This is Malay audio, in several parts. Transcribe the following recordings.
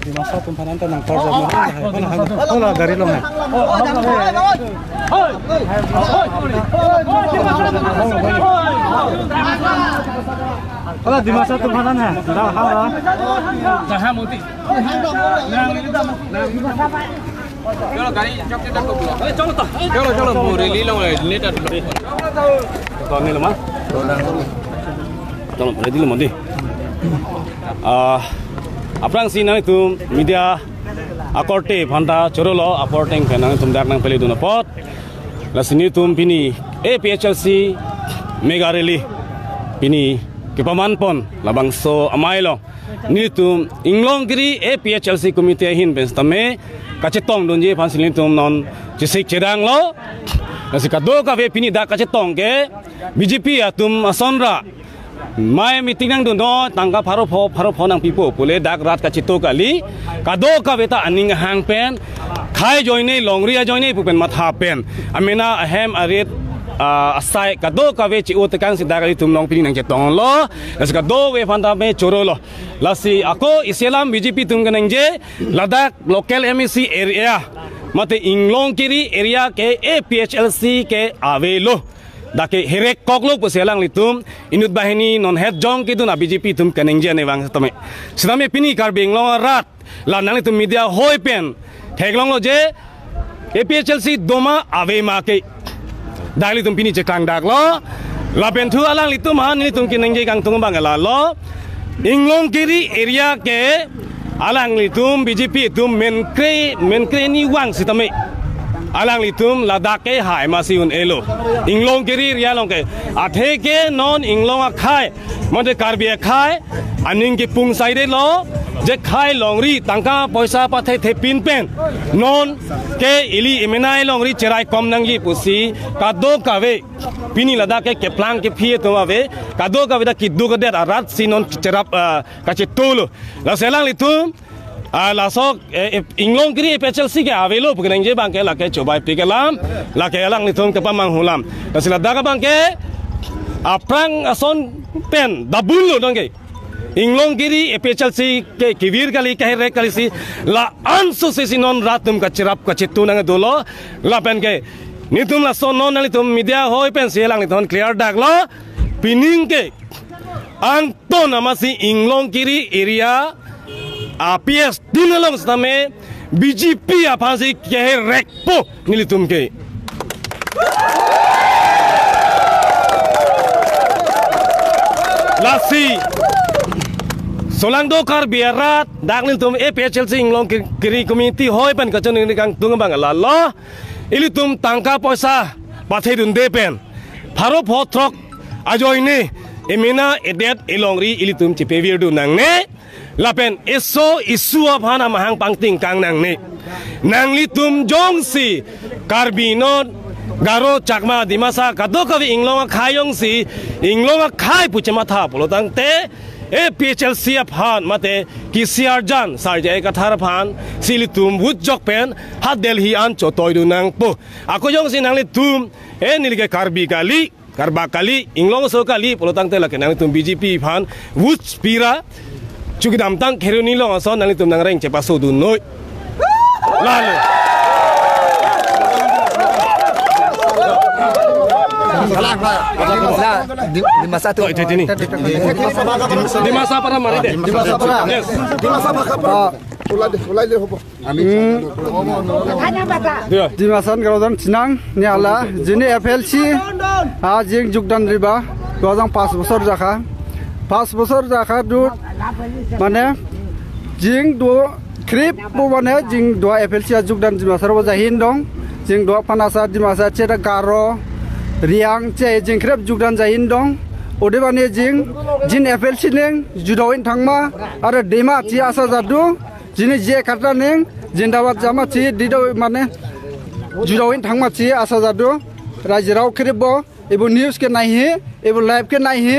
Di masa tumpahan tenang korban mana gari long hai kalau di masa tumpahan hai dah hal dah muti चलो गाड़ी चौक से तक चलो तो चलो पूरी ली लो ले तो नहीं लो मां चलो पूरी ली लो मंदी Aprang sih nang itu media akorte phanta chorolo aporteng phenang tum dak nang peli duna pot la sini tum pini APHLC mega rally pini kepaman pon labang so amailo ni tum inglong giri APHLC komite hin benstame kacetong donje phansilin tum non jisik chedang lo nasikado ka ve pini dak kacetong ke BJP atum asonra Mai meeting nang dono tangga paro nang pipo pule dak rat ka chito kali kado ka beta aning hang pen khai joine longria joine pupen matha pen amena ahem arit asai kado ka ve chi utekang sidak kali tum long pini nang chetong lo las kado we fanda me choro lo lasi ako Islam BJP tum kanang je Ladakh local MEC area mate inglong kiri area ke APHLC ke avelo dake herek koklo puselang litum inut bahini non head jong kitu na BJP tum kanengje ne bang tome sidame pini kar benglong rat la nang litum media hoi pen theglong lo je APHLC doma ave ma ke dali tum pini je kang dak lo la pen thu alang litum han ni tum kinengje kang tung bang la lo inglong kiri area ke alang litum BJP tum menkre ni wang sidame alang litum Ladakh ke hai masiun elo inglong kiri ria long ke athe ke non inglong khai mode karbi khai aning ke pung side lo je khai longri tangka poisa pathe the pin pen non ke ili imenai longri cherai kom nangi pusi kado kave pini Ladakh ke plang ke phie to ave kado kave da kiddu ka de rat sinon cherap ka chetolo la selang litum la sok inglong kiri APHLC ke avelo bukan je bangke la ke coba pikelam la ke alang nitum ke pamang hulam la sila daga bangke aprang ason pen dabul lo dongke inglong kiri APHLC ke kivir kali ke rek kali si la ansu sesinon ratum ka cerap ka cetu nang dolo la pen ke nitum la son non nitum media hoi pen selang nitum clear dak lo pining ke anton amasi inglong kiri area APS dinalong stame BJP apasi ke rekpo nilitum ke lasi solang dokar biarat dak nilitum APHLC inglong kiri community hoi pen kacon ni kang tunga bang lalo ilitum tangka poisa pathe dun depen pharo photrok ajoine emena edet elongri ilitum chipevir du nang ne lapen eso isu abhana mahang pangting kang nang ne nang litum jongsi karbino garo chakma dimasa kado kavi inglonga khayong si inglonga khai puchema tha polotang te APHLC aphan mate kisiar jan sarje kathar phan silitum wut jok pen hat delhi an chotoi du nang po ako jong si nang litum nilike karbi kali karba kali inglong so kali polotang te lake nang litum BJP phan wut spira Cuki damtang keruni lo ason nang litum nang reng cepaso du noi lalu Di masa tu. Di masa para mari deh. Di masa para. Di masa para. Ulai deh hobo. Di masan kalau dan senang ni ala jini FLC jing jugdan riba gozang 5 bosor jaka 5 bosor jaka du mane jing do krip bu mane jing do FLC jugdan di masar wajahin dong jing do panasa di masa ceda garo riang ce jing krip jugdan jahin dong ode bane jing jin FLC neng judoin thangma ara dema ci asa jadu jini je kata neng jindawat jama ci dido mane judoin thangma ci asa jadu rajrao kribbo ibu news ke nahi ibu live ke nahi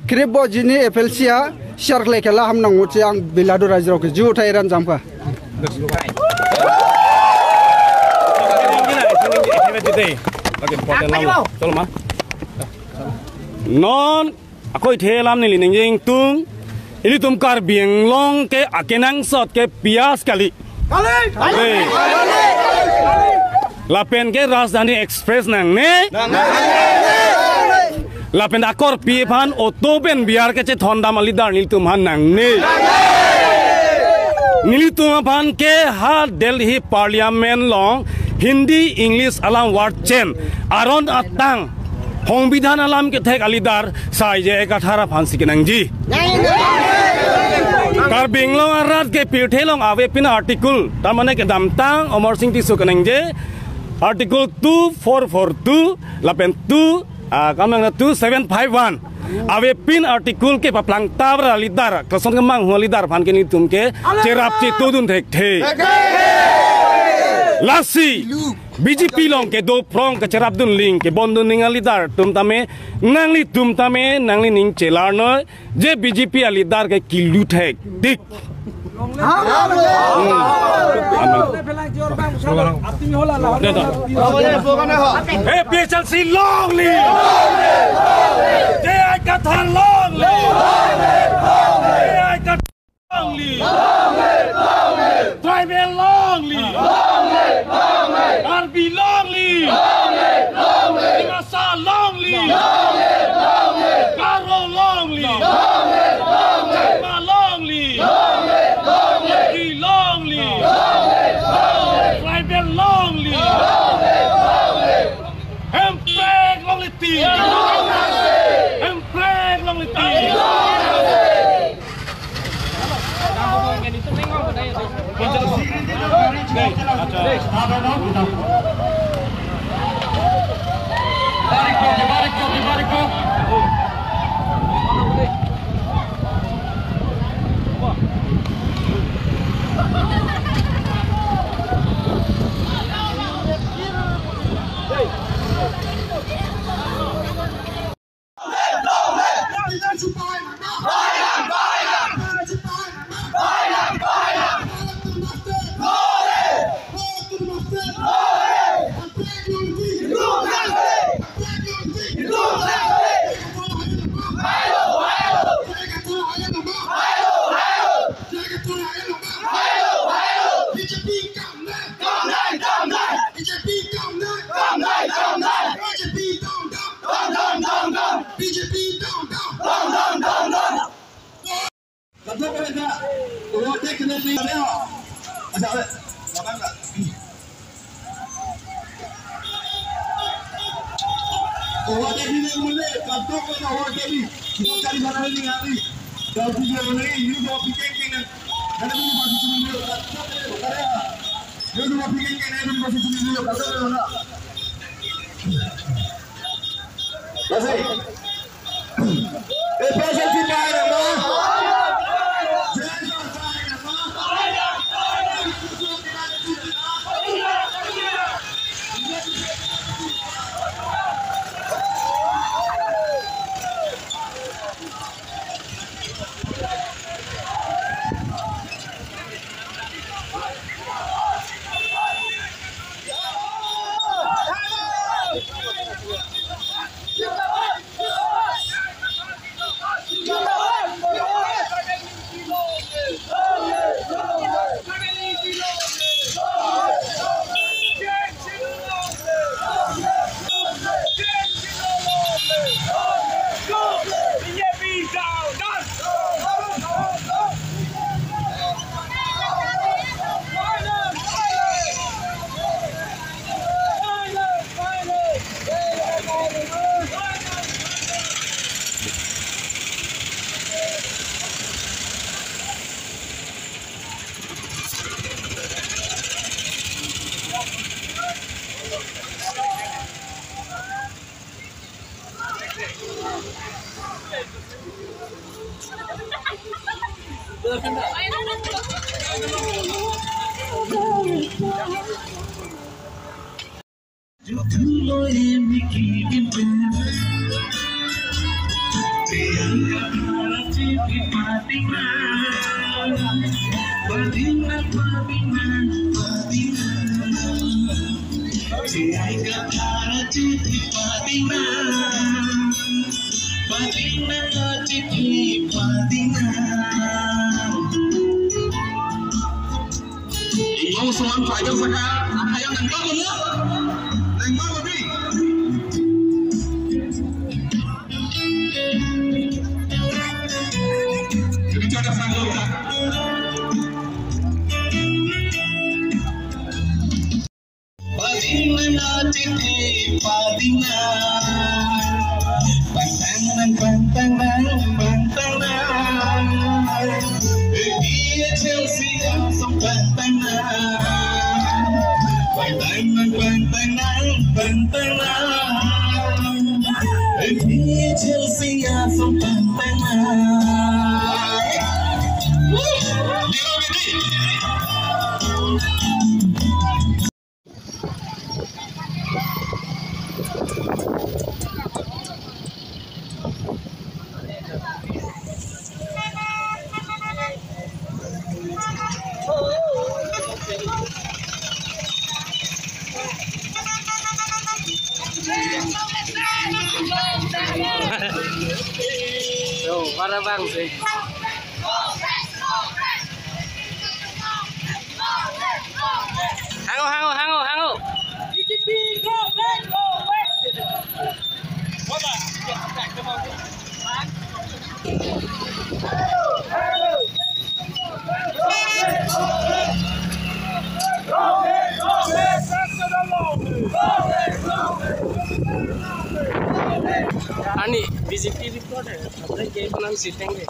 kribbo jini FLC a share lekela hamnang uci ang bilado rajrao ke ju thairan jampa non aku thelam ni ning jing tung ini tum kar bieng long ke akenang sot ke pias kali lapen ke Rajdhani Express nang ne lapen akor pipan otoben biar ke ce thonda malidar niltum han nang ne niltum pan ke ha Delhi Parliament long Hindi English alam word chen aron atang সংবিধান আলাম কে ঠেক আলিদার সাইজে 18 ফান্সি के नंगजी कार बिंगलों रात के पीठेलों आवे पिना आर्टिकल तामने के दामतांग अमर सिंह टिसु के नंगजे आर्टिकल 2442 लापेन 2 कामंग 2751 आवे पिन आर्टिकल के पपलांग ताबरा लिदार कसों के मांग हुआ लिदार फान के नी तुम के चेराप चे तोदुन ठेक थे Lasi BJP long ke do prong ke cerabdun ling ke bondun ning alidar tum tame nangli ning celar no je BJP alidar ke kilu thek dik hey PHLC long li je ai ka than long li je ai ka long li tribal long li RB Longly, Dimasa Longly, Karo Longly, Jema Longly, Yaki Longly, Tribal Longly, Empreg Longly T, Empreg Longly T. Ngô xuống phải cho saka, hai em đánh bắt luôn nhá, đánh bắt luôn đi. Chúng cho ta sang luôn ta. Padina titi padina, pantangan pantangan pantangan, dia Chelsea langsung pantangan, pantangan pantangan pantangan, dia Chelsea langsung pantangan. Para bang sih. Hango. Ani BJP report है, अपने के नाम सीटेंगे.